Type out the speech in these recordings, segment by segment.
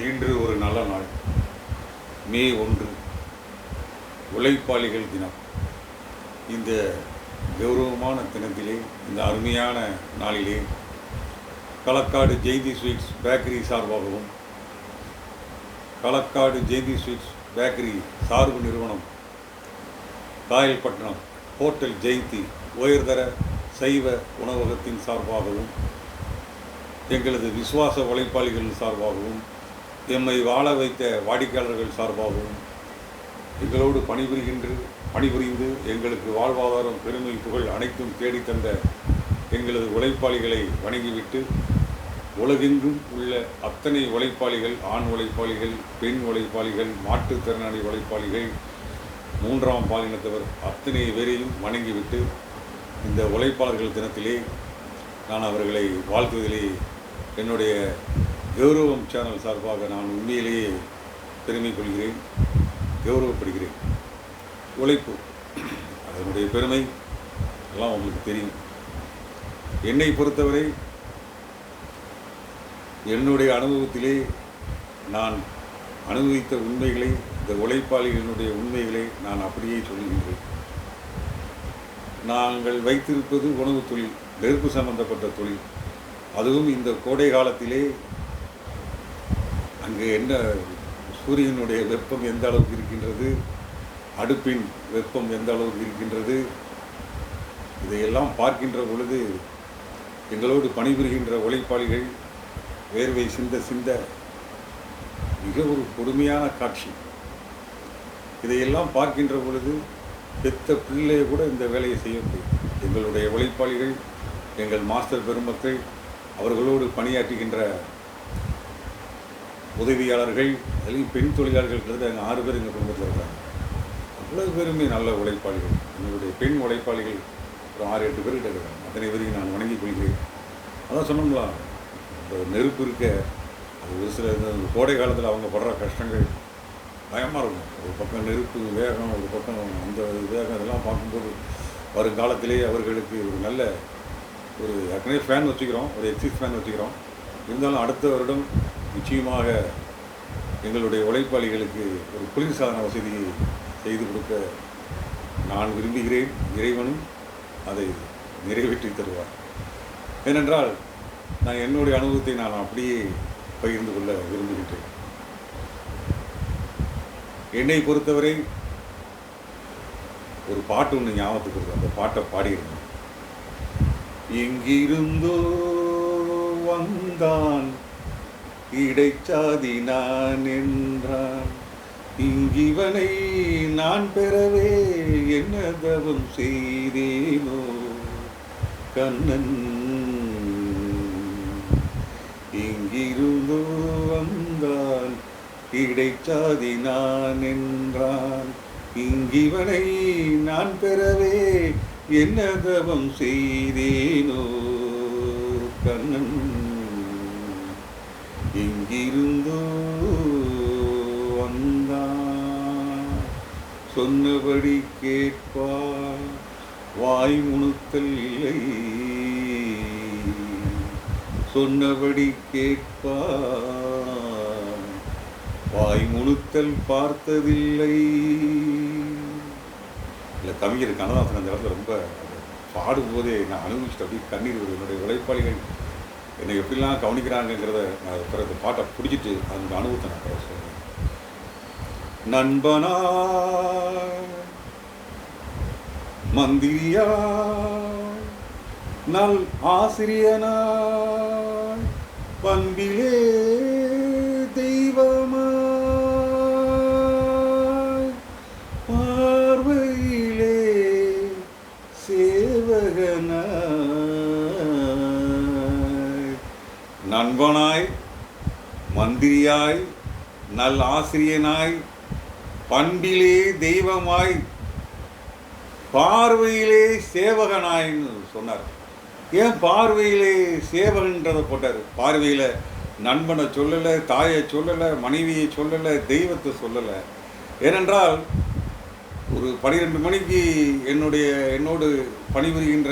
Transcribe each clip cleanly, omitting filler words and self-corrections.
இன்று ஒரு நல்ல நாள். மே 1 உழைப்பாளிகள் தினம். இந்த கௌரவமான தினத்திலே, இந்த அருமையான நாளிலே களக்காடு ஜெயந்தி ஸ்வீட்ஸ் பேக்கரி சார்பாகவும், களக்காடு ஜெயந்தி ஸ்வீட்ஸ் பேக்கரி சார்பு நிறுவனம் காயல்பட்டினம் ஹோட்டல் ஜெயந்தி உயர்தர சைவ உணவகத்தின் சார்பாகவும், எங்களது விசுவாச உழைப்பாளிகள் சார்பாகவும், எம்மை வாழ வைத்த வாடிக்கையாளர்கள் சார்பாகவும், எங்களோடு பணிபுரிந்து எங்களுக்கு வாழ்வாதாரம், பெருமை, புகழ் அனைத்தும் தேடித்தந்த எங்களது உழைப்பாளிகளை வணங்கிவிட்டு, உலகெங்கும் உள்ள அத்தனை உழைப்பாளிகள், ஆண் உழைப்பாளிகள், பெண் உழைப்பாளிகள், மாற்றுத்திறனாளி உழைப்பாளிகள், மூன்றாம் பாலினத்தவர் அத்தனை பேரையும் வணங்கிவிட்டு, இந்த உழைப்பாளர்கள் தினத்திலே நான் அவர்களை வாழ்த்துவதிலே என்னுடைய கௌரவம் சேனல் சார்பாக நான் உண்மையிலேயே பெருமை கொள்கிறேன், கௌரவப்படுகிறேன். உழைப்பு அதனுடைய பெருமை எல்லாம் உங்களுக்கு தெரியும். என்னை பொறுத்தவரை என்னுடைய அனுபவத்திலே நான் அனுபவித்த உண்மைகளை, இந்த உழைப்பாளிகளுடைய உண்மைகளை நான் அப்படியே சொல்லுகின்றேன். நாங்கள் வைத்திருப்பது உணவு தொழில், நெருப்பு சம்பந்தப்பட்ட தொழில். அதுவும் இந்த கோடை காலத்திலே அங்கே என்ன சூரியனுடைய வெப்பம் எந்த அளவுக்கு இருக்கின்றது, அடுப்பின் வெப்பம் எந்த அளவுக்கு இருக்கின்றது, இதையெல்லாம் பார்க்கின்ற பொழுது எங்களோடு பணிபுரிகின்ற உழைப்பாளிகள் வேர்வை சிந்த மிக ஒரு கொடுமையான காட்சி. இதையெல்லாம் பார்க்கின்ற பொழுது பெத்த பிள்ளையை கூட இந்த வேலையை செய்ய முடியும். எங்களுடைய உழைப்பாளிகள், எங்கள் மாஸ்டர் பெருமக்கள், அவர்களோடு பணியாற்றுகின்ற உதவியாளர்கள், அதிலும் பெண் தொழிலாளர்கள் எங்கள் 6 பேர் எங்கள் குடும்பத்தில் இருக்கிறாங்க. அவ்வளோ பேருமே நல்ல உழைப்பாளிகள். எங்களுடைய பெண் உழைப்பாளிகள் ஒரு 6-8 பேர் இருக்கிறாங்க. அத்தனை பேரையும் நான் வணங்கி கொள்கிறேன். அதான் சொன்னோம்ல, இந்த நெருப்பு இருக்க அது ஒரு சில இந்த கோடை காலத்தில் அவங்க படுற கஷ்டங்கள் பயமாக இருக்கும். ஒரு பக்கம் நெருப்பு வேகம், ஒரு பக்கம் அந்த வேகம், இதெல்லாம் பார்க்கும்போது வருங்காலத்திலே அவர்களுக்கு ஒரு நல்ல ஒரு ஏற்கனவே ஃபேன் வச்சுக்கிறோம், ஒரு எக்ஸிஸ் ஃபேன் வச்சுக்கிறோம். இருந்தாலும் அடுத்த வருடம் நிச்சயமாக எங்களுடைய உழைப்பாளிகளுக்கு ஒரு குளிர்சாதன வசதியை செய்து கொடுக்க நான் விரும்புகிறேன். இறைவனும் அதை நிறைவேற்றி தருவார். ஏனென்றால் நான் என்னுடைய அனுபவத்தை நான் அப்படியே பகிர்ந்து கொள்ள விரும்புகின்றேன். என்னை பொறுத்தவரை ஒரு பாட்டு ஒன்று ஞாபகத்துக்கு வருது, அந்த பாட்டை பாடியிருந்தேன். எங்கிருந்தோ வந்தான் இடைச்சாதி நான் என்றான், இங்கிவனை நான் பெறவே என்ன தவம் செய்தேனோ கண்ணன். இங்கிருந்தோ வந்தான் இடைச்சாதி நான் என்றான், இங்கிவனை நான் பெறவே என்ன தவம் செய்தேனோ கண்ணன். இங்கிருந்தோ வந்தான் சொன்னபடி கேட்பார், வாய் முணுத்தல் இல்லை, சொன்னபடி கேட்பார், வாய் முணுத்தல் பார்த்ததில்லை. இல்லை, கவிஞர் கண்ணதாசன் அந்த இடத்துல ரொம்ப பாடும்போதே நான் அனுபவிச்சுட்டு அப்படியே கண்ணீர் வருது. என்னுடைய உழைப்பாளிகள் என்னை எப்படிலாம் கவனிக்கிறாங்கிறத நான் பிறகு பாட்டை பிடிச்சிட்டு அந்த அனுபவத்தை நான் பிறகு சொல்கிறேன். நண்பனா மந்திரியா நல் ஆசிரியனா பண்பிலே தெய்வமா பார்வையிலே சேவகனாய், நண்பனாய், மந்திரியாய், நல் ஆசிரியனாய், பண்பிலே தெய்வமாய், பார்வையிலே சேவகனாய்ன்னு சொன்னார். ஏன் பார்வையிலே சேவகன்றதை போட்டார்? பார்வையில் நண்பனை சொல்லலை, தாயை சொல்லலை, மனைவியை சொல்லலை, தெய்வத்தை சொல்லலை. ஏனென்றால் ஒரு 12 மணிக்கு என்னோடு பணிபுரிகின்ற,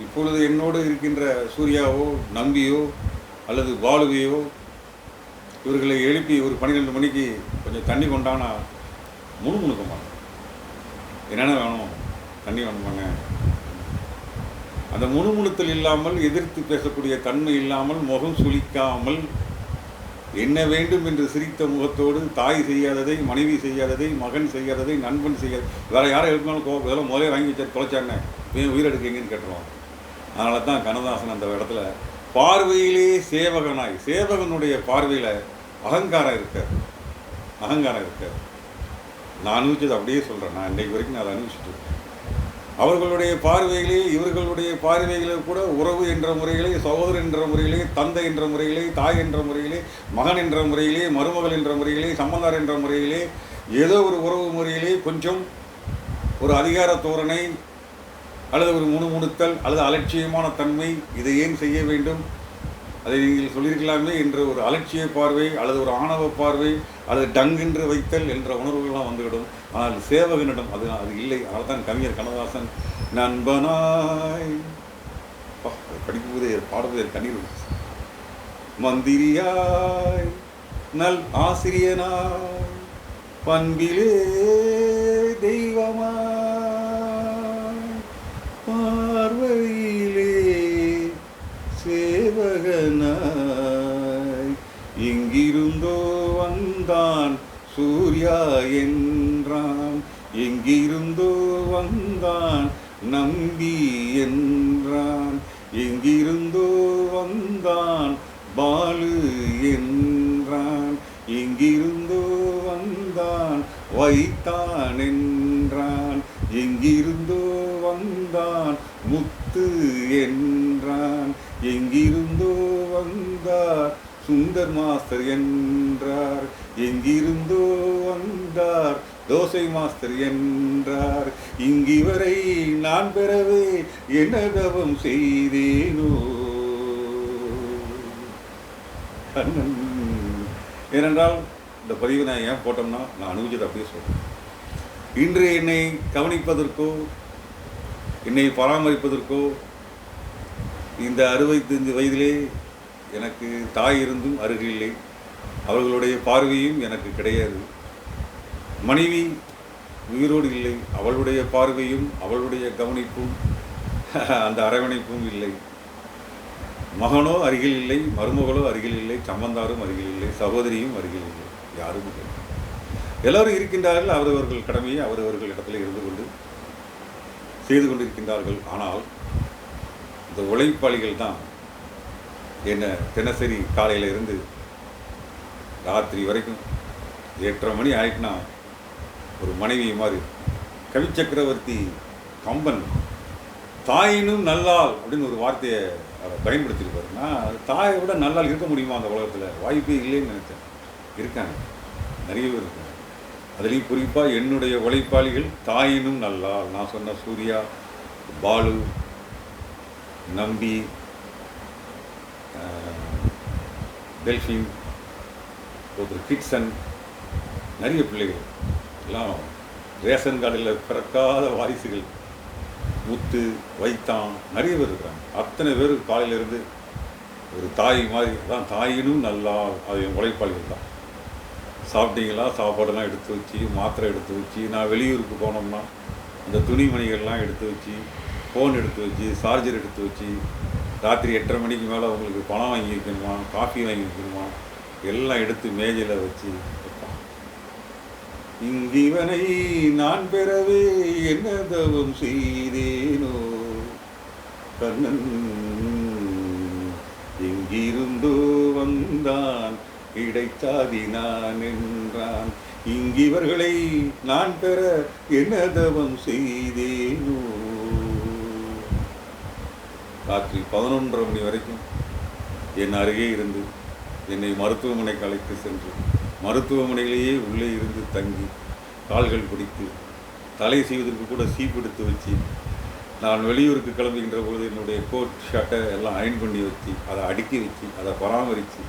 இப்பொழுது என்னோடு இருக்கின்ற சூர்யாவோ, நம்பியோ அல்லது பாலுவையோ இவர்களை எழுப்பி ஒரு 12 மணிக்கு கொஞ்சம் தண்ணி கொண்டானா முணுமுணுக்க மாட்டேன். என்னென்ன வேணும், தண்ணி வேணுமாங்க. அந்த முணுமுணுத்தல் இல்லாமல், எதிர்த்து பேசக்கூடிய தன்மை இல்லாமல், முகம் சுளிக்காமல், என்ன வேண்டும் என்று சிரித்த முகத்தோடு, தாய் செய்யாததை, மனைவி செய்யாததை, மகன் செய்யாததை, நண்பன் செய்யாத, வேறு யாரை எழுப்பினாலும் இதெல்லாம் முதலே வாங்கி வச்சு தொலைச்சாங்க, உயிரெடுக்கீங்கன்னு கேட்டுருவாங்க. அதனால தான் கண்ணதாசன் அந்த இடத்துல பார்வையிலே சேவகனாய், சேவகனுடைய பார்வையில் அகங்காரம் இருக்கார். நான் அனுபவிச்சது அப்படியே சொல்கிறேன். நான் இன்றைக்கு வரைக்கும் நான் அதை அனுபவிச்சுட்டு இருக்கேன். அவர்களுடைய பார்வையிலே, இவர்களுடைய பார்வையிலே கூட உறவு என்ற முறையிலே, சகோதரர் என்ற முறையிலே, தந்தை என்ற முறையிலே, தாய் என்ற முறையிலே, மகன் என்ற முறையிலே, மருமகள் என்ற முறையிலே, சம்பந்தார் என்ற முறையிலே, ஏதோ ஒரு உறவு முறையிலே கொஞ்சம் ஒரு அதிகார தோரணை அல்லது ஒரு முணுமுணுத்தல் அல்லது அலட்சியமான தன்மை, இதை ஏன் செய்ய வேண்டும், அதை நீங்கள் சொல்லியிருக்கலாமே என்ற ஒரு அலட்சிய பார்வை அல்லது ஒரு ஆணவ பார்வை அல்லது டங்கென்று வைத்தல் என்ற உணர்வுகள்லாம் வந்துவிடும். ஆனால் சேவகனிடம் அது இல்லை. அதனால் தான் கவிஞர் கண்ணதாசன் நண்பனாய் படிக்கும்போதே பாடுவதே கண்ணீர், மந்திரியாய் நல் ஆசிரியனாய் பண்பிலே தெய்வமாய் பார்வையிலே சேவகனாய் எங்கிருந்தோ வந்தான் சூர்யா என்றான், எங்கிருந்தோ வந்தான் நம்பி என்றான், எங்கிருந்தோ வந்தான் பாலு என்றான், எங்கிருந்தோ வந்தான் வைத்தான் என்றான், எங்கிருந்தோ வந்தான் முத்து என்றான், எங்கிருந்தோ வந்தார் சுந்தர் மாஸ்டர் என்றார், எங்கிருந்தோ வந்தார் தோசை மாஸ்டர் என்றார், இங்கிவரை நான் பெறவே என்ன தவம் செய்தேனோ கண்ணன். ஏனென்றால் இந்த பதிவு நான் ஏன் போட்டோம்னா, நான் அனுபவிச்சது அப்படியே சொல்கிறேன். இன்று என்னை கவனிப்பதற்கோ என்னை பராமரிப்பதற்கோ இந்த 65 வயதிலே எனக்கு தாய் இருந்தும் அருகில்லை. அவர்களுடைய பார்வையும் எனக்கு கிடையாது. மனைவி உயிரோடு இல்லை, அவளுடைய பார்வையும் அவளுடைய கவனிப்பும் அந்த அரவணைப்பும் இல்லை. மகனோ அருகில் இல்லை, மருமகளோ அருகில் இல்லை, சம்பந்தாரும் அருகில் இல்லை, சகோதரியும் அருகில் இல்லை, யாரும் இல்லை. எல்லோரும் இருக்கின்றார்கள். அவரவர்கள் கடமையை அவரவர்கள் இடத்துல இருந்து கொண்டு செய்து கொண்டிருக்கின்றார்கள். ஆனால் இந்த உழைப்பாளிகள் தான் என்ன தினசரி காலையில் இருந்து ராத்திரி வரைக்கும் 8:30 மணி ஆயிட்டுனா ஒரு மனைவி மாதிரி கவி சக்கரவர்த்தி கம்பன் தாயினும் நல்லாள் அப்படின்னு ஒரு வார்த்தையை பயன்படுத்தியிருப்பார். நான் தாயை விட நல்லாள் இருக்க முடியுமா அந்த உலகத்தில்? வாய்ப்பே இல்லைன்னு நினைச்சேன். இருக்காங்க, நிறைய பேர் இருக்காங்க. அதுலேயும் குறிப்பாக என்னுடைய உழைப்பாளிகள் தாயினும் நல்லாள். நான் சொன்ன சூர்யா, பாலு, நம்பி, டெல்ஃபின், ஒருத்தர் கிட்சன், நிறைய பிள்ளைகள் எல்லாம் ரேஷன் கார்டில் பிறக்காத வாரிசுகள், முத்து, வைத்தான், நிறைய பேர் இருக்கிறாங்க. அத்தனை பேர் காலையிலேருந்து ஒரு தாய் மாதிரி தான். தாயினும் நல்லா அது என் உழைப்பாளிகள் தான். சாப்பிட்டீங்களா, சாப்பாடெல்லாம் எடுத்து வச்சு, மாத்திரை எடுத்து வச்சு, நான் வெளியூருக்கு போனோம்னா அந்த துணிமணிகள்லாம் எடுத்து வச்சு, ஃபோன் எடுத்து வச்சு, சார்ஜர் எடுத்து வச்சு, ராத்திரி 8:30 மணிக்கு மேலே உங்களுக்கு பணம் வாங்கி வைக்கணுமா, காஃபி வாங்கி வைக்கணுமா, எல்லாம் எடுத்து மேஜையில் வச்சு வைப்பான். இங்கிவனை நான் பெறவே என்ன தவம் செய்தேனோ கண்ணன், எங்கிருந்தோ வந்தான் இடைச்சாதி நான் என்றான், இங்கிவர்களை நான் பெற என்ன தவம் செய்தேனோ. ராத்திரி 11:30 மணி வரைக்கும் என் அருகே இருந்து என்னை மருத்துவமனைக்கு அழைத்து சென்று மருத்துவமனையிலேயே உள்ளே இருந்து தங்கி கால்கள் பிடித்து தலை செய்வதற்கு கூட சீப்பெடுத்து வச்சு, நான் வெளியூருக்கு கிளம்புகின்ற பொழுது என்னுடைய கோட் ஷர்ட்டை எல்லாம் அயன் பண்ணி வச்சு, அதை அடுக்கி வச்சு, அதை பராமரித்து,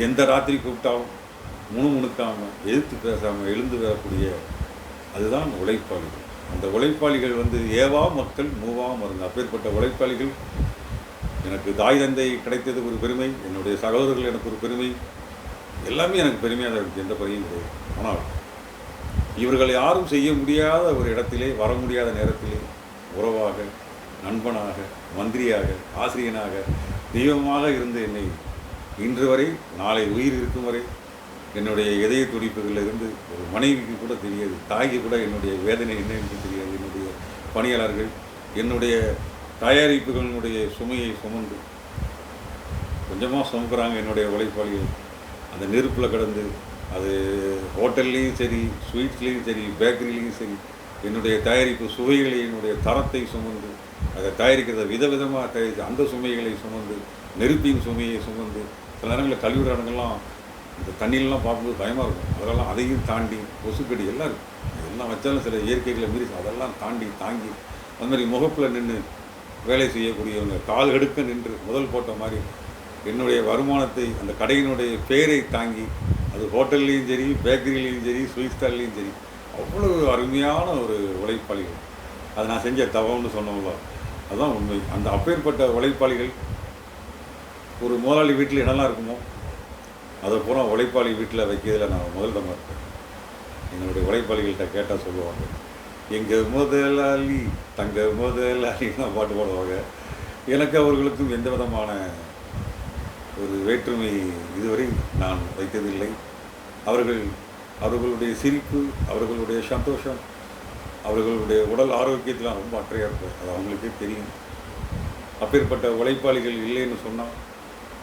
எந்த ராத்திரி கூப்பிட்டாலும் முணுமுணுக்காமல் எதிர்த்து பேசாமல் எழுந்து வரக்கூடிய அதுதான் உழைப்பாளிகள். அந்த உழைப்பாளிகள் ஏவா மக்கள் மூவா மருந்து. அப்பேற்பட்ட உழைப்பாளிகள் எனக்கு தாய் தந்தை கிடைத்தது ஒரு பெருமை, என்னுடைய சகோதரர்கள் எனக்கு ஒரு பெருமை, எல்லாமே எனக்கு பெருமையாக தான் இருக்குது, எந்த குறையும் கிடையாது. ஆனால் இவர்கள் யாரும் செய்ய முடியாத ஒரு இடத்திலே, வர முடியாத நேரத்திலே உறவாக, நண்பனாக, மந்திரியாக, ஆசிரியனாக, தெய்வமாக இருந்து என்னை இன்று வரை, நாளை உயிர் இருக்கும் வரை என்னுடைய இதய துடிப்புகளில் இருந்து ஒரு மனைவிக்கு கூட தெரியாது, தாய்க்கு கூட என்னுடைய வேதனை என்ன என்று தெரியாது. என்னுடைய பணியாளர்கள் என்னுடைய தயாரிப்புகளினுடைய சுமையை சுமந்து கொஞ்சமாக சுமக்கிறாங்க என்னுடைய உழைப்பாளிகள். அந்த நெருப்பில் கடந்து, அது ஹோட்டல்லையும் சரி, ஸ்வீட்ஸ்லேயும் சரி, பேக்கரிலையும் சரி, என்னுடைய தயாரிப்பு சுவைகளை, என்னுடைய தரத்தை சுமந்து, அதை தயாரிக்கிறத விதவிதமாக தயாரித்து அந்த சுமைகளை சுமந்து, நெருப்பின் சுமையை சுமந்து, சில நேரங்களில் கழிவுற இடங்கள்லாம் இந்த தண்ணியிலலாம் பார்க்கும்போது பயமாக இருக்கும். அதெல்லாம் அதையும் தாண்டி கொசுக்கடி எல்லாம் இருக்கும். எல்லாம் வச்சாலும் சில இயற்கைகளை மீறி அதெல்லாம் தாண்டி தாங்கி அது மாதிரி முகப்பில் நின்று வேலை செய்யக்கூடியவங்க கால் எடுக்க நின்று முதல் போட்ட மாதிரி என்னுடைய வருமானத்தை, அந்த கடையினுடைய பேரை தாங்கி, அது ஹோட்டல்லையும் சரி, பேக்கரிலையும் சரி, ஸ்வீட் ஸ்டால்லையும் சரி, அவ்வளோ அருமையான ஒரு உழைப்பாளிகள். அதை நான் செஞ்ச தவம்னு சொன்னோம்ல, அதுதான் உண்மை. அந்த அப்பேற்பட்ட உழைப்பாளிகள் ஒரு முதலாளி வீட்டில் என்னெல்லாம் இருக்குமோ அதை பூரா உழைப்பாளி வீட்டில் வைக்கிறதுல நான் முதல் தம்மா இருப்பேன். எங்களுடைய உழைப்பாளிகள்கிட்ட கேட்டால் சொல்லுவாங்க, எங்கள் முதலாளி தங்க முதலாளின்னு பாட்டு பாடுவாங்க. எனக்கு அவர்களுக்கும் எந்த விதமான ஒரு வேற்றுமை இதுவரை நான் வைத்ததில்லை. அவர்களுடைய சிரிப்பு, அவர்களுடைய சந்தோஷம், அவர்களுடைய உடல் ஆரோக்கியத்தில் ரொம்ப அக்கறையாக இருப்பேன். அது அவங்களுக்கே தெரியும். அப்பேற்பட்ட உழைப்பாளிகள் இல்லைன்னு சொன்னால்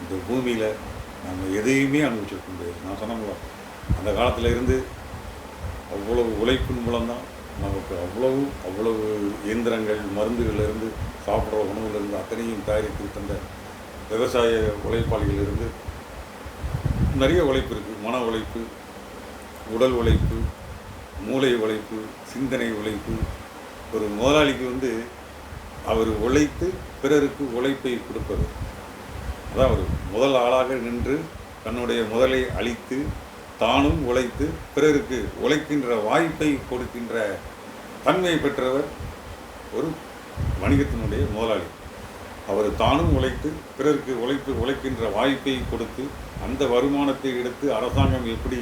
இந்த பூமியில் நம்ம எதையுமே அனுபவிச்சிருக்க முடியாது. நான் சொன்னோம்ல, அந்த காலத்தில் இருந்து அவ்வளவு உழைப்பின் மூலம்தான் நமக்கு அவ்வளவு இயந்திரங்கள், மருந்துகளிலிருந்து, சாப்பிட்ற உணவுலேருந்து அத்தனையும் தயாரித்து தந்த விவசாய உழைப்பாளிகள் இருந்து நிறைய உழைப்பு இருக்குது. மன உழைப்பு, உடல் உழைப்பு, மூளை உழைப்பு, சிந்தனை உழைப்பு. ஒரு முதலாளிக்கு அவர் உழைத்து பிறருக்கு உழைப்பை கொடுப்பது. அதான் அவர் முதல் ஆளாக நின்று தன்னுடைய முதலை அழித்து தானும் உழைத்து பிறருக்கு உழைக்கின்ற வாய்ப்பை கொடுக்கின்ற தன்மை பெற்றவர் ஒரு வணிகத்தினுடைய முதலாளி. அவர் தானும் உழைத்து பிறருக்கு உழைக்கின்ற வாய்ப்பை கொடுத்து அந்த வருமானத்தை எடுத்து அரசாங்கம் எப்படி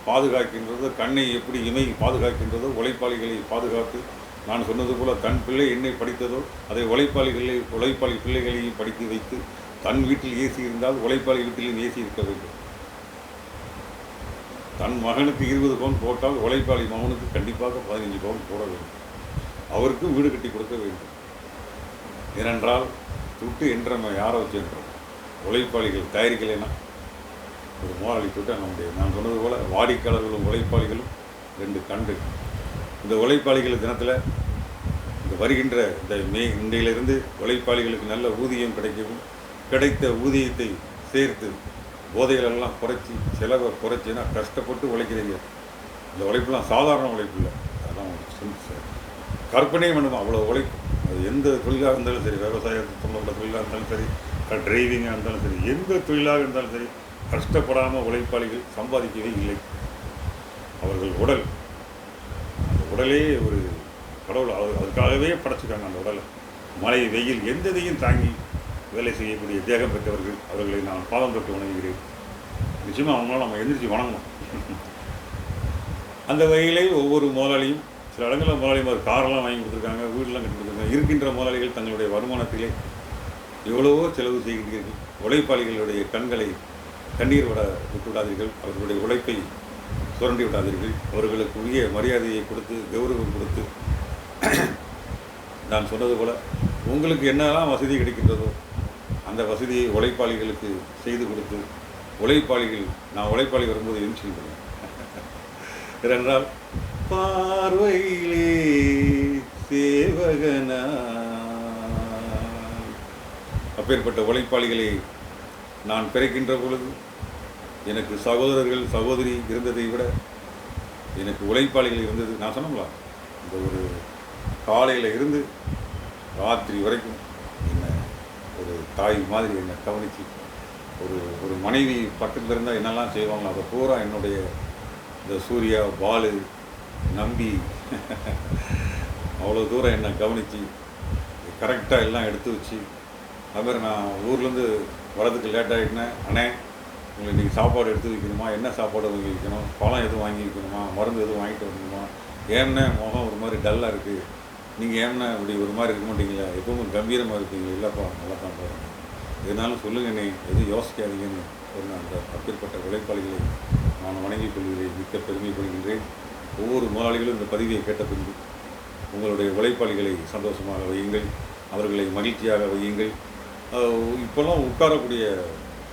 பாதுகாக்கின்றதோ, கண்ணை எப்படி இமை பாதுகாக்கின்றதோ, உழைப்பாளிகளை பாதுகாத்து, நான் சொன்னது போல் தன் பிள்ளை என்னை படித்ததோ அதை உழைப்பாளி பிள்ளைகளையும் படித்து வைத்து, தன் வீட்டில் ஏசி இருந்தால் உழைப்பாளி வீட்டிலும் ஏசி இருக்க வேண்டும். தன் மகனுக்கு 20 பவுன் போட்டால் உழைப்பாளி மகனுக்கு கண்டிப்பாக 15 பவுன் போட வேண்டும். அவருக்கும் வீடு கட்டி கொடுக்க வேண்டும். ஏனென்றால் துட்டு என்று நம்ம யாரை வச்சுருக்கிறோம்? உழைப்பாளிகள் தயாரிக்கலைன்னா ஒரு முதலாளி துட்டை நம்முடைய, நான் சொன்னது போல் வாடிக்கையாளர்களும் உழைப்பாளிகளும் 2 கண்டு. இந்த உழைப்பாளிகள் தினத்தில் இந்த வருகின்ற இன்றையிலிருந்து உழைப்பாளிகளுக்கு நல்ல ஊதியம் கிடைக்கவும், கிடைத்த ஊதியத்தை சேர்த்து போதைகளெல்லாம் குறைச்சி, செலவை குறைச்சின்னா கஷ்டப்பட்டு உழைக்கிறீங்க. இந்த உழைப்புலாம் சாதாரண உழைப்பு இல்லை. அதெல்லாம் கற்பனையே பண்ணுவோம். அவ்வளோ உழைப்பு. அது எந்த தொழிலாக இருந்தாலும் சரி, விவசாயத்துக்கு சம்பந்தப்பட்ட தொழிலாக இருந்தாலும் சரி, டிரைவிங்காக இருந்தாலும் சரி, எந்த தொழிலாக இருந்தாலும் சரி, கஷ்டப்படாமல் உழைப்பாளிகள் சம்பாதிக்கவே இல்லை. அவர்கள் உடல், அந்த உடலே ஒரு கடவுள், அதுக்காகவே படைச்சிருக்காங்க. அந்த உடலை மழை, வெயில் எந்ததையும் தாங்கி வேலை செய்யக்கூடிய தேகம் பெற்றவர்கள். அவர்களை நான் பாதம் தொட்டு வணங்குகிறேன். நிச்சயமாக அவங்களால நம்ம எந்திரிச்சு வணங்கணும். அந்த வகையிலே ஒவ்வொரு முதலாளியும், சில இடங்களில் முதலாளிமார் காரெல்லாம் வாங்கி கொடுத்துருக்காங்க, வீடெல்லாம் கட்டி கொடுத்துருக்காங்க. இருக்கின்ற முதலாளிகள் தங்களுடைய வருமானத்திலே எவ்வளவோ செலவு செய்கின்றீர்கள். உழைப்பாளிகளுடைய கண்களை கண்ணீர் விட்டு விடாதீர்கள். அவர்களுடைய உழைப்பை சுரண்டி விடாதீர்கள். அவர்களுக்கு உரிய மரியாதையை கொடுத்து, கௌரவம் கொடுத்து, நான் சொன்னது போல் உங்களுக்கு என்னெல்லாம் வசதி கிடைக்கின்றதோ அந்த வசதியை உழைப்பாளிகளுக்கு செய்து கொடுத்து, நான் உழைப்பாளி வரும்போது என்ன சொல்கிறேன் ஏனென்றால், பார்வையிலே சேவகனா, அப்பேற்பட்ட உழைப்பாளிகளை நான் பிறக்கின்ற பொழுது எனக்கு சகோதரர்கள், சகோதரி இருந்ததை விட எனக்கு உழைப்பாளிகள் இருந்தது. நான் சொன்னோம்ல, இந்த ஒரு காலையில் இருந்து ராத்திரி வரைக்கும் என்னை ஒரு தாய் மாதிரி என்னை கவனித்து, ஒரு மனைவி பக்கத்தில் இருந்தால் என்னெல்லாம் செய்வாங்களோ அதை பூரா என்னுடைய இந்த சூர்யா, பாலு, நம்பி அவ்வளோ தூரம் என்னை கவனித்து கரெக்டாக எல்லாம் எடுத்து வச்சு, அதுமாதிரி நான் ஊர்லேருந்து வரதுக்கு லேட் ஆகிட்டேன், அண்ணே உங்களுக்கு இன்றைக்கி சாப்பாடு எடுத்து வைக்கணுமா, என்ன சாப்பாடு வாங்கி வைக்கணும், பழம் எதுவும் வாங்கி வைக்கணுமா, மருந்து எதுவும் வாங்கிட்டு வரணுமா, ஏம்னா முகம் ஒரு மாதிரி டல்லாக இருக்குது, நீங்கள் ஏம்னா இப்படி ஒரு மாதிரி இருக்க மாட்டீங்களா, எப்பவும் கம்பீரமாக இருப்பீங்க, இல்லைப்பா நல்லா தான் போகிறேன், எதுனாலும் சொல்லுங்கள், நீ எதுவும் யோசிக்காதீங்கன்னு சொன்ன அந்த அப்பேற்பட்ட உழைப்பாளிகளை நான் வணங்கிக் கொள்கிறேன், மிக்க பெருமைப்படுகின்றேன். ஒவ்வொரு முதலாளிகளும் இந்த பதிவை கேட்ட பின்பு உங்களுடைய உழைப்பாளிகளை சந்தோஷமாக வையுங்கள், அவர்களை மகிழ்ச்சியாக வையுங்கள். இப்போல்லாம் உட்காரக்கூடிய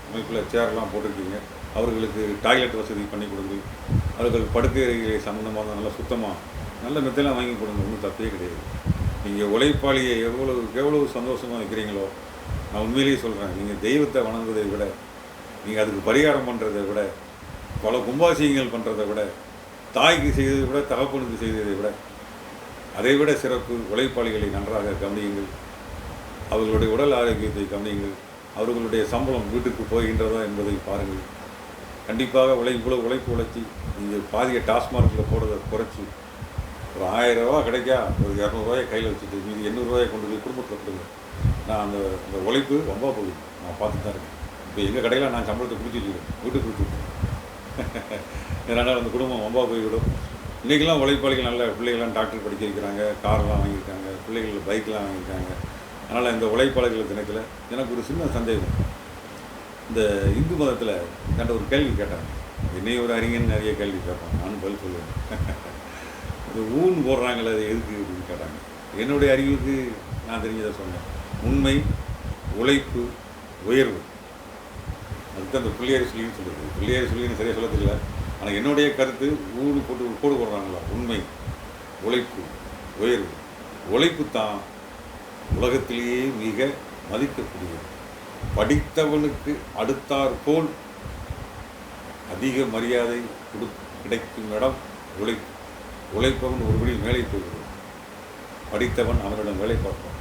அமைப்பில் சேர்லாம் போட்டிருக்கீங்க, அவர்களுக்கு டாய்லெட் வசதி பண்ணி கொடுங்க, அவர்கள் படுக்கை அறைகளை சம்மந்தமாக நல்லா சுத்தமாக நல்ல மெத்தையெல்லாம் வாங்கி கொடுங்க, ஒன்றும் தப்பே கிடையாது. நீங்கள் உழைப்பாளியை எவ்வளவு சந்தோஷமாக வைக்கிறீங்களோ, நான் உண்மையிலேயே சொல்கிறேன், நீங்கள் தெய்வத்தை வணங்குவதை விட, நீங்கள் அதுக்கு பரிகாரம் பண்ணுறதை விட, பல கும்பாசியங்கள் பண்ணுறதை விட, தாய்க்கு செய்ததை விட, தகப்பனுக்கு செய்ததை விட, அதை விட சிறப்பு உழைப்பாளிகளை நன்றாக கவனியுங்கள், அவர்களுடைய உடல் ஆரோக்கியத்தை கவனியுங்கள், அவர்களுடைய சம்பளம் வீட்டுக்கு போகின்றதா என்பதை பாருங்கள். கண்டிப்பாக உழைப்பு உழைச்சி நீங்கள் பாதியை டாஸ்மார்க்கில் போடுறதை குறைச்சி ஒரு 1000 ரூபா கிடைக்கா, ஒரு 200 ரூபாயை கையில் வச்சுட்டு மீதி 800 ரூபாயை கொண்டு போய் குடும்பத்தில் கொடுங்க. நான் அந்த உழைப்பு ரொம்ப போகுது, நான் பார்த்து தான் இருக்கேன். இப்போ எங்கள் கடையில் நான் சம்பளத்தை பிடிச்சி வச்சுக்கிறேன், வீட்டுக்கு கொடுத்துருக்கேன். அதனால் அந்த குடும்பம் ரொம்ப போய்விடும். இன்றைக்கெல்லாம் உழைப்பாளிகள் நல்ல பிள்ளைகள்லாம் டாக்டர் படிக்க வைக்கிறாங்க, கார்லாம் வாங்கியிருக்காங்க, பிள்ளைகள் பைக்கெலாம் வாங்கியிருக்காங்க. அதனால் இந்த உழைப்பாளர்கள் தினத்தில் எனக்கு ஒரு சின்ன சந்தேகம். இந்த இந்து மதத்தில் கண்ட ஒரு கேள்வி கேட்டாங்க, என்னைய ஒரு அறிஞன் நிறைய கேள்வி கேட்பாங்க, நானும் பதில் சொல்லுவேன். இந்த ஊன் போடுறாங்களே அது எதுக்கு அப்படின்னு கேட்டாங்க. என்னுடைய அறிவுக்கு நான் தெரிஞ்சதை சொன்னேன், உண்மை, உழைப்பு, உயர்வு, அதுக்கு அந்த பிள்ளையார் சொல்லின்னு சொல்லுது. பிள்ளையார் சொல்லின்னு சரியாக சொல்ல தெரியல, ஆனால் என்னுடைய கருத்து ஊடு போட்டு கோடு போடுறாங்களா, உண்மை, உழைப்பு, உயர்வு. உழைப்பு தான் உலகத்திலேயே மிக மதிக்கக்கூடியது. படித்தவனுக்கு அடுத்தாற் போல் அதிக மரியாதை கிடைக்கும் இடம் உழைப்பு. உழைப்பவன் ஒருபடி மேலே போகிறது, படித்தவன் அவனிடம் வேலை பார்ப்பான்.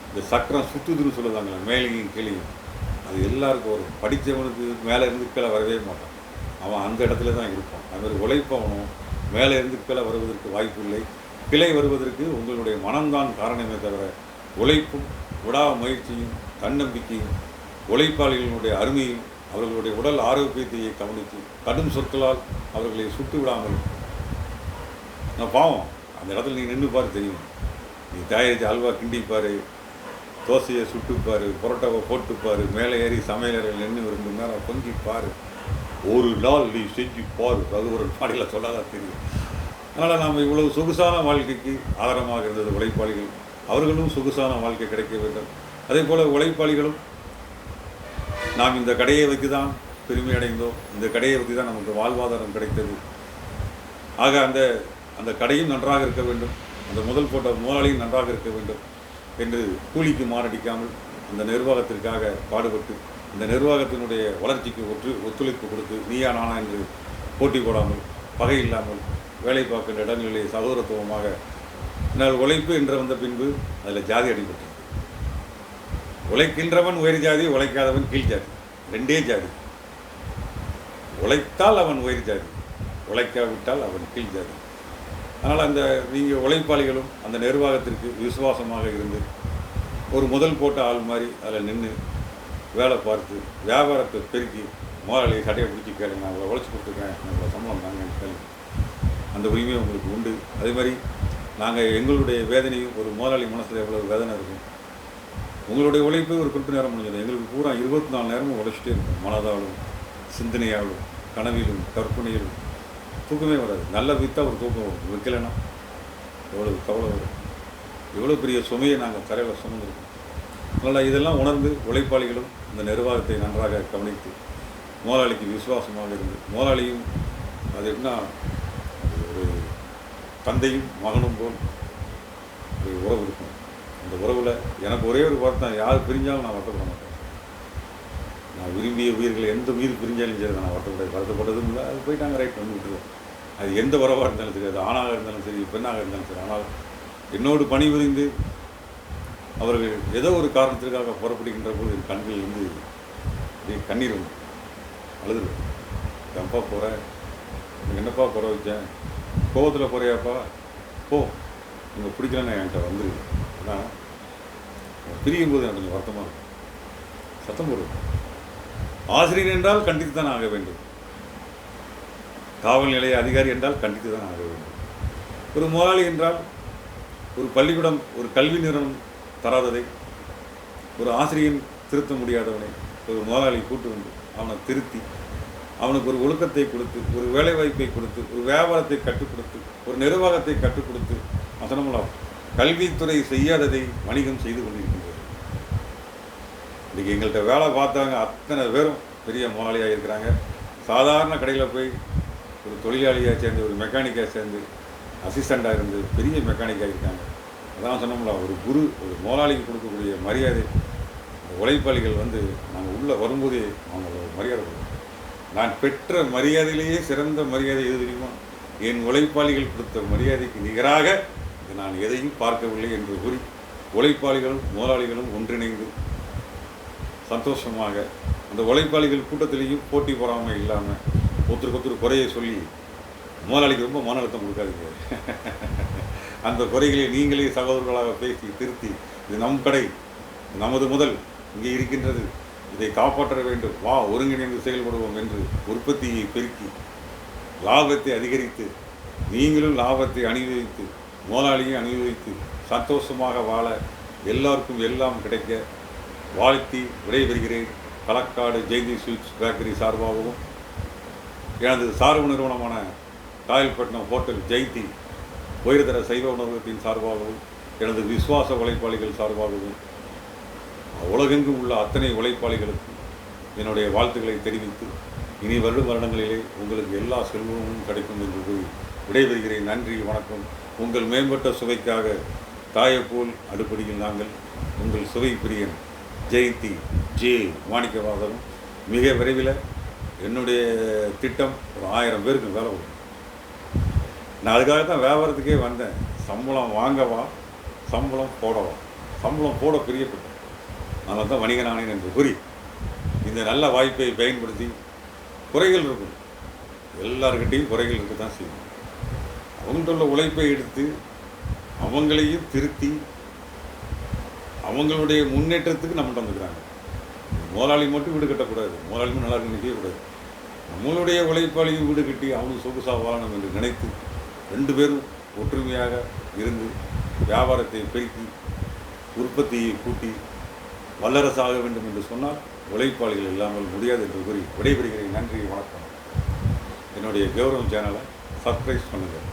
இந்த சக்கரம் சுற்றுதுன்னு சொல்லுவாங்களே, மேலேயும் கீழையும், அது எல்லாருக்கும் வரும். படித்தவனுக்கு மேலே இருந்து கீழே வரவே மாட்டான், அவன் அந்த இடத்துல தான் இருப்பான். அதுமாதிரி உழைப்பவனும் மேலே இருந்து கீழே வருவதற்கு வாய்ப்பு இல்லை. கிளை வருவதற்கு உங்களுடைய மனம்தான் காரணமே தவிர, உழைப்பும் விடா முயற்சியும் தன்னம்பிக்கையும் உழைப்பாளிகளுடைய அருமையும் அவர்களுடைய உடல் ஆரோக்கியத்தையை கவனித்து கடும் சொற்களால் அவர்களை சுட்டு விடாமல், நான் பாவம் அந்த இடத்துல நீ நின்றுப்பார் தெரியும், நீ தயாரித்து அல்வா கிண்டிப்பார், தோசையை சுட்டுப்பார், புரோட்டாவை போட்டுப்பார், மேலே ஏறி சமையலறையில் நின்று 2 மணி நேரம் பொங்கிப்பார், ஒரு நாள் நீ செஞ்சு பார், அது ஒரு பாடியில் சொல்லாதான் தெரியும். அதனால் நாம் இவ்வளவு சொகுசான வாழ்க்கைக்கு ஆதாரமாக இருந்தது உழைப்பாளிகள், அவர்களும் சொகுசான வாழ்க்கை கிடைக்க வேண்டும். அதே போல் உழைப்பாளிகளும் நாம் இந்த கடையை வைத்து தான் பெருமை அடைந்தோம், இந்த கடையை வைத்து தான் நமக்கு வாழ்வாதாரம் கிடைத்தது. ஆக அந்த கடையும் நன்றாக இருக்க வேண்டும், அந்த முதல் போட்ட முதலாளியும் நன்றாக இருக்க வேண்டும் என்று கூலிக்கு மாரடிக்காமல் அந்த நிர்வாகத்திற்காக பாடுபட்டு இந்த நிர்வாகத்தினுடைய வளர்ச்சிக்கு ஒத்துழைப்பு கொடுத்து நீயா நானா என்று போட்டி போடாமல் பகை இல்லாமல் வேலை பார்க்கின்ற இடங்களிலே சகோதரத்துவமாக. என்னால் உழைப்பு என்று வந்த பின்பு அதில் ஜாதி அடிபட்டு, உழைக்கின்றவன் உயர் ஜாதி, உழைக்காதவன் கீழ் ஜாதி, 2 ஜாதி. உழைத்தால் அவன் உயர் ஜாதி, உழைக்காவிட்டால் அவன் கீழ் ஜாதி. அதனால் நீங்கள் உழைப்பாளிகளும் அந்த நிர்வாகத்திற்கு விசுவாசமாக இருந்து ஒரு முதல் போட்ட ஆள் மாதிரி அதில் நின்று வேலை பார்த்து வியாபாரத்தை பெருக்கி முதலாளியை சட்டையை பிடிச்சி கேளுங்க, நான் அவ்வளோ உழைச்சி கொடுத்துருக்கேன், எனக்கு சம்பளம் தாங்கன்னு கேளுங்க, அந்த உரிமை உங்களுக்கு உண்டு. அதே மாதிரி நாங்கள் எங்களுடைய வேதனையும் ஒரு முதலாளி மனசில் எவ்வளோ வேதனை இருக்கும், உங்களுடைய உழைப்பு ஒரு குறிப்பிட்ட நேரம் முடிஞ்சது, எங்களுக்கு பூரா 24 நேரமும் உழைச்சிட்டே இருக்கும், மனதாலும் சிந்தனையாலும் கனவிலும் கற்பனையிலும் தூக்கமே வராது. நல்ல விற்றா ஒரு தூக்கம் வரும், வைக்கலைன்னா எவ்வளோ கவலை வரும், எவ்வளோ பெரிய சுமையை நாங்கள் தரையில் சுமந்துருக்கோம். அதனால் இதெல்லாம் உணர்ந்து உழைப்பாளிகளும் இந்த நிர்வாகத்தை நன்றாக கவனித்து முதலாளிக்கு விசுவாசமாக இருந்து, முதலாளியும் அது என்ன ஒரு தந்தையும் மகனும் போல் ஒரு உறவு இருக்கும். அந்த உறவில் எனக்கு ஒரே ஒரு வார்த்தை, யார் பிரிஞ்சாலும் நான் வருத்தப்பட மாட்டேன். நான் விரும்பிய உயிர்கள் எந்த உயிர் பிரிஞ்சாலும் சரி நான் வருத்தப்பட்டதும் இல்லை, அது போயிட்டாங்க, ரைட் வந்து விட்டுருவேன். அது எந்த உறவாக இருந்தாலும் சரி, அது ஆணாக இருந்தாலும் சரி பெண்ணாக இருந்தாலும் சரி. ஆனால் என்னோடு பணிபுரிந்து அவர்கள் ஏதோ ஒரு காரணத்திற்காக புறப்படுகின்ற போது என் கண்கள் வந்து கண்ணீர் வந்து அழுதுருவேன். என்ப்பா போகிறேன், என்னப்பா குறை வச்சேன், கோவத்தில் குறையாப்பா, போ, நீங்கள் பிடிக்கலன்னு என்கிட்ட வந்துருக்கு. ஆனால் பிரியும் போது எனக்கு கொஞ்சம் வருத்தமாக இருக்கும், சத்தம் போடுவேன். ஆசிரியர் என்றால் கண்டித்து தான் ஆக வேண்டும். காவல் நிலைய அதிகாரி என்றால் கண்டித்து தான் ஆக வேண்டும். ஒரு முதலாளி என்றால் ஒரு பள்ளிக்கூடம், ஒரு கல்வி நிறுவனம் தராததை ஒரு ஆசிரியன் திருத்த முடியாதவனை ஒரு முதலாளி கூட்டு வந்து அவனை திருத்தி, அவனுக்கு ஒரு ஒழுக்கத்தை கொடுத்து, ஒரு வேலைவாய்ப்பை கொடுத்து, ஒரு வியாபாரத்தை கற்றுக் கொடுத்து, ஒரு நிர்வாகத்தை கற்றுக் கொடுத்து, அதனால் கல்வித்துறை செய்யாததை வணிகம் செய்து கொண்டிருக்கின்றது. இன்றைக்கி எங்கள்கிட்ட வேலை பார்த்தாங்க அத்தனை பேரும் பெரிய முதலாளியாக இருக்கிறாங்க. சாதாரண கடையில் போய் ஒரு தொழிலாளியாக சேர்ந்து, ஒரு மெக்கானிக்காக சேர்ந்து, அசிஸ்டண்ட்டாக இருந்து பெரிய மெக்கானிக்காக இருக்காங்க. அதான் சொன்னோம்ல, ஒரு குரு, ஒரு முதலாளிக்கு கொடுக்கக்கூடிய மரியாதை, உழைப்பாளிகள் வந்து நாங்கள் உள்ளே வரும்போதே அவங்க மரியாதை கொடுக்கணும். நான் பெற்ற மரியாதையிலேயே சிறந்த மரியாதை எது தெரியுமா? என் உழைப்பாளிகள் கொடுத்த மரியாதைக்கு நிகராக நான் எதையும் பார்க்கவில்லை என்று கூறி உழைப்பாளிகளும் முதலாளிகளும் ஒன்றிணைந்து சந்தோஷமாக அந்த உழைப்பாளிகள் கூட்டத்திலேயும் போட்டி பொறாமை இல்லாமல் ஒருத்தருக்கு ஒருத்தர் குறையை சொல்லி முதலாளிக்கு ரொம்ப மன அழுத்தம் கொடுக்காதீங்க. அந்த குறைகளை நீங்களே சகோதரர்களாக பேசி திருத்தி, இது நம் கடை, நமது முதல் இங்கே இருக்கின்றது, இதை காப்பாற்ற வேண்டும், வா ஒருங்கிணைந்து செயல்படுவோம் என்று உற்பத்தியை பெருக்கி லாபத்தை அதிகரித்து, நீங்களும் லாபத்தை அனுபவித்து, முதலாளியை அனுபவித்து சந்தோஷமாக வாழ, எல்லாருக்கும் எல்லாம் கிடைக்க வாழ்த்தி விடைபெறுகிறேன். களக்காடு ஜெயந்தி ஸ்வீட்ஸ் பேக்கரி சார்பாகவும், எனது சார்பு நிறுவனமான காயல்பட்டினம் ஹோட்டல் ஜெயந்தி உயர்தர சைவ உணவகத்தின் சார்பாகவும், எனது விசுவாச உழைப்பாளிகள் சார்பாகவும், உலகெங்கும் உள்ள அத்தனை உழைப்பாளிகளுக்கும் என்னுடைய வாழ்த்துக்களை தெரிவித்து, இனி வரும் வருடங்களிலே உங்களுக்கு எல்லா செல்வமும் கிடைக்கும் என்று கூறி விடைபெறுகிறேன். நன்றி, வணக்கம். உங்கள் மேம்பட்ட சுவைக்காக தாயப்போல் அடுப்படியில் நாங்கள் உங்கள் சுவை பிரியன் ஜெயந்தி ஜே மாணிக்கவாசகம். மிக விரைவில் என்னுடைய திட்டம் ஒரு 1000 பேருக்கு வேலை கொடுக்கும். நான் அதுக்காக தான் வியாபாரத்துக்கே வந்தேன். சம்பளம் வாங்கவா, சம்பளம் போடவா, சம்பளம் போட பிரியப்பட்டேன். அதனால் தான் வணிகனானேன் என்று கூறி இந்த நல்ல வாய்ப்பை பயன்படுத்தி, குறைகள் இருக்கும், எல்லார்கிட்டையும் குறைகள் இருக்க தான் செய்யும். அவங்களோட உழைப்பை எடுத்து அவங்களையும் திருத்தி அவங்களுடைய முன்னேற்றத்துக்கு நம்மகிட்ட வந்துக்கிறாங்க. முதலாளி மட்டும் வீடு கட்டக்கூடாது, முதலாளியும் நல்லா இருக்கு நிற்கக்கூடாது. நம்மளுடைய உழைப்பாளியும் வீடு கட்டி அவனுக்கு சொகுசாக வாழணும் என்று நினைத்து 2 பேரும் ஒற்றுமையாக இருந்து வியாபாரத்தை பெருக்கி உற்பத்தியை கூட்டி வல்லரசாக வேண்டும் என்று சொன்னால் உழைப்பாளிகள் இல்லாமல் முடியாது என்று கூறி விடைபெறுகிறேன். நன்றி, வணக்கம். என்னுடைய கௌரவம் சேனலை சப்ஸ்கிரைப் பண்ணுங்கள்.